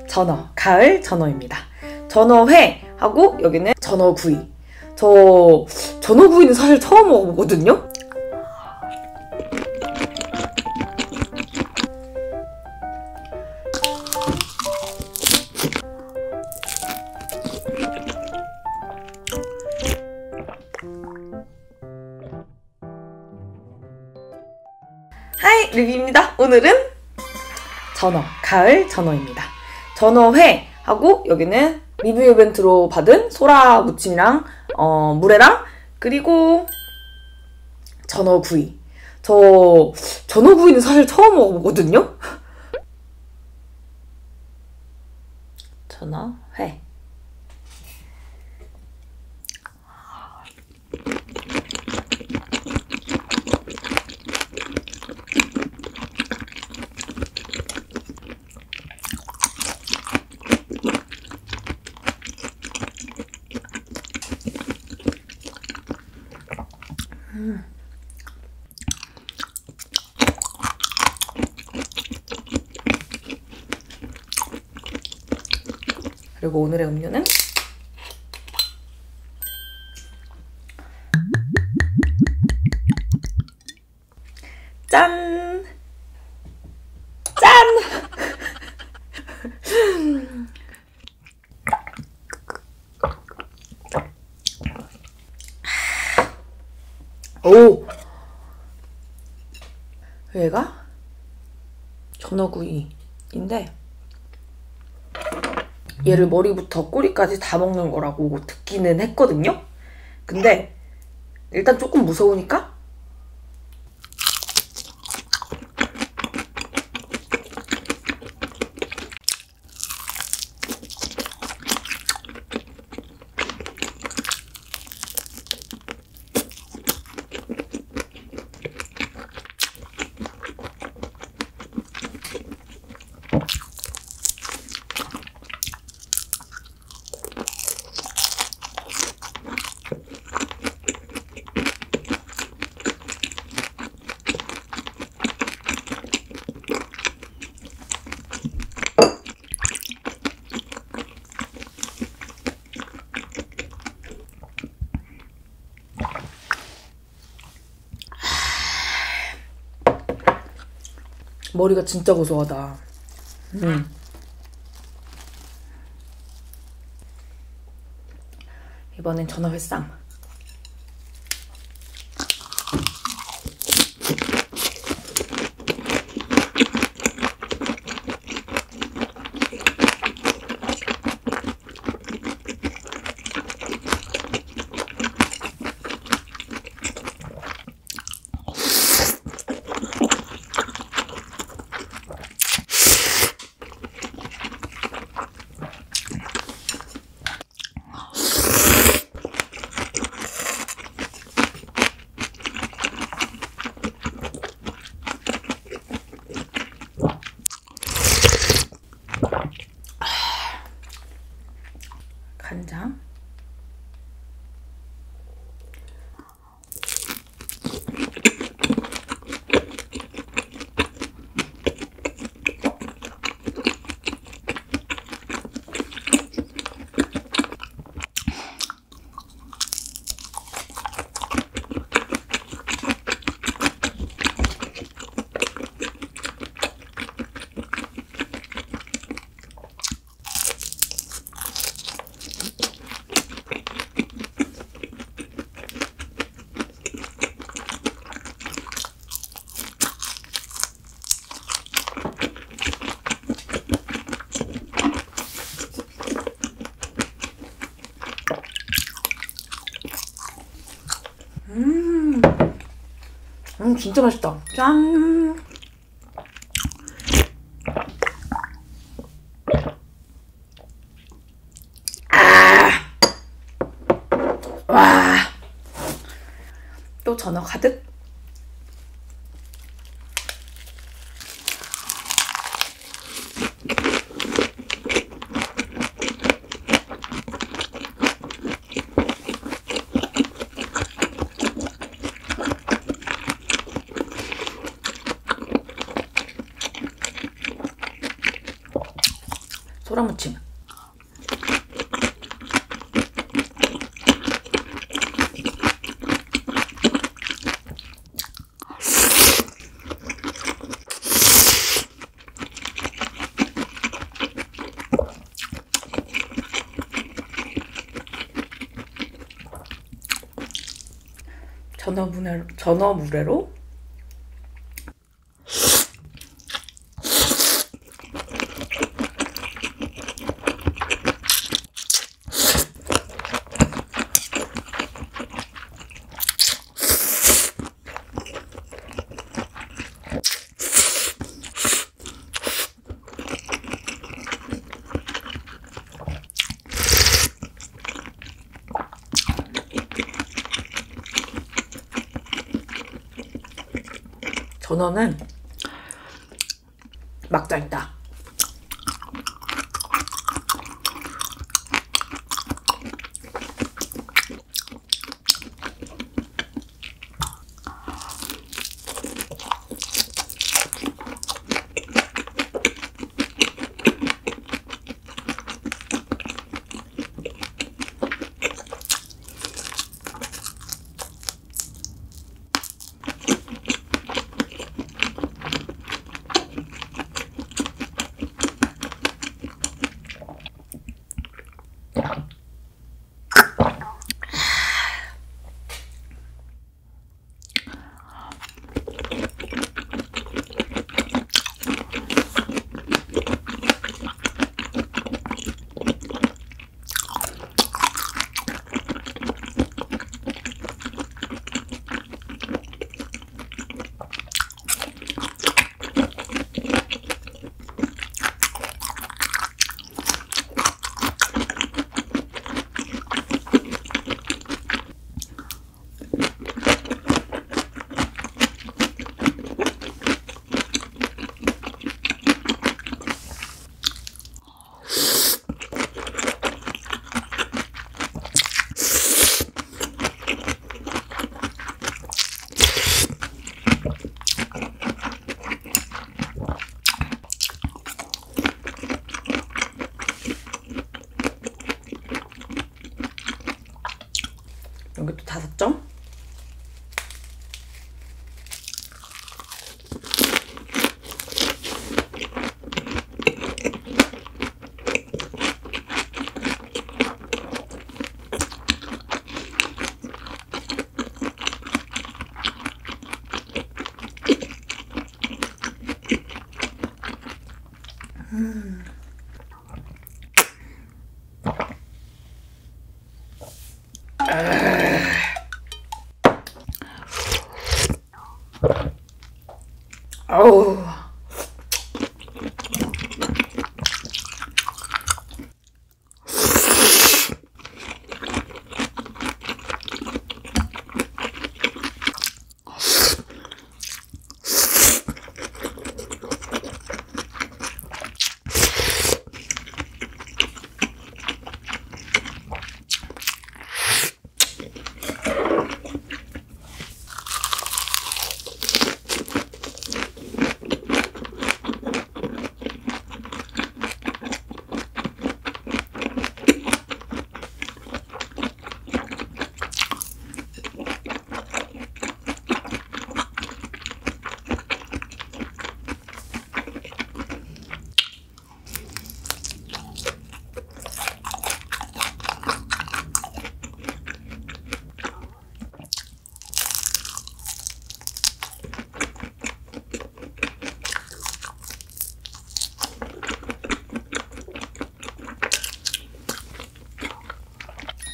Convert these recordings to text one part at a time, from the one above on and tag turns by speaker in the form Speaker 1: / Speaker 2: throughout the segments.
Speaker 1: 전어, 가을 전어입니다. 전어회하고 여기는 전어구이. 저 전어구이는 사실 처음 먹어보거든요? 하이, 리뷰입니다. 오늘은 전어, 가을 전어입니다. 전어회하고 여기는 리뷰 이벤트로 받은 소라 무침이랑 물회랑 그리고 전어구이. 저 전어구이는 사실 처음 먹어보거든요? 전어회. 그리고 오늘의 음료는 짠! 짠! 오! 얘가 전어구이인데 얘를 머리부터 꼬리까지 다 먹는 거라고 듣기는 했거든요? 근데 일단 조금 무서우니까 머리가 진짜 고소하다. 이번엔 전어회쌈. 간장. 진짜 맛있다. 짠! 와! 또 전어 가득. 소라무침. 전어물회로 전어는 막장이다. 여기도 5점. 아우.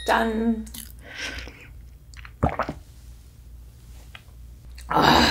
Speaker 1: 짠. 아.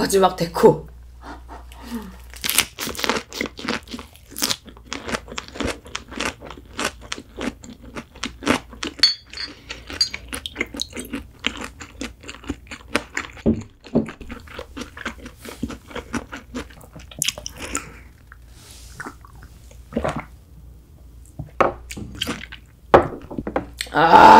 Speaker 1: 마지막 데코. 아.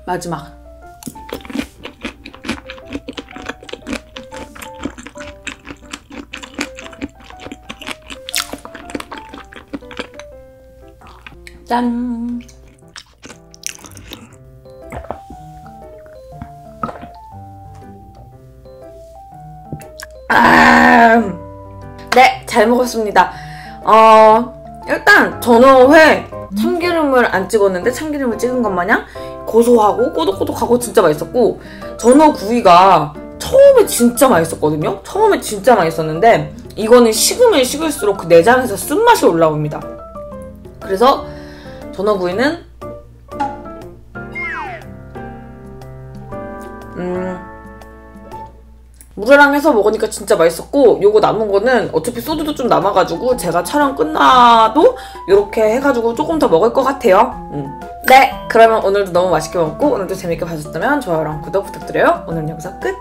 Speaker 1: 마지막. 짠. 네, 잘 먹었습니다. 일단 전어회 참기름을 안 찍었는데 참기름을 찍은 것 마냥 고소하고 꼬독꼬독하고 진짜 맛있었고, 전어구이가 처음에 진짜 맛있었거든요? 처음에 진짜 맛있었는데 이거는 식으면 식을수록 그 내장에서 쓴맛이 올라옵니다. 그래서 전어구이는 물회랑 해서 먹으니까 진짜 맛있었고, 요거 남은 거는 어차피 소주도 좀 남아가지고 제가 촬영 끝나도 이렇게 해가지고 조금 더 먹을 것 같아요. 네, 그러면 오늘도 너무 맛있게 먹고 오늘도 재밌게 봐주셨다면 좋아요랑 구독 부탁드려요. 오늘 영상 끝!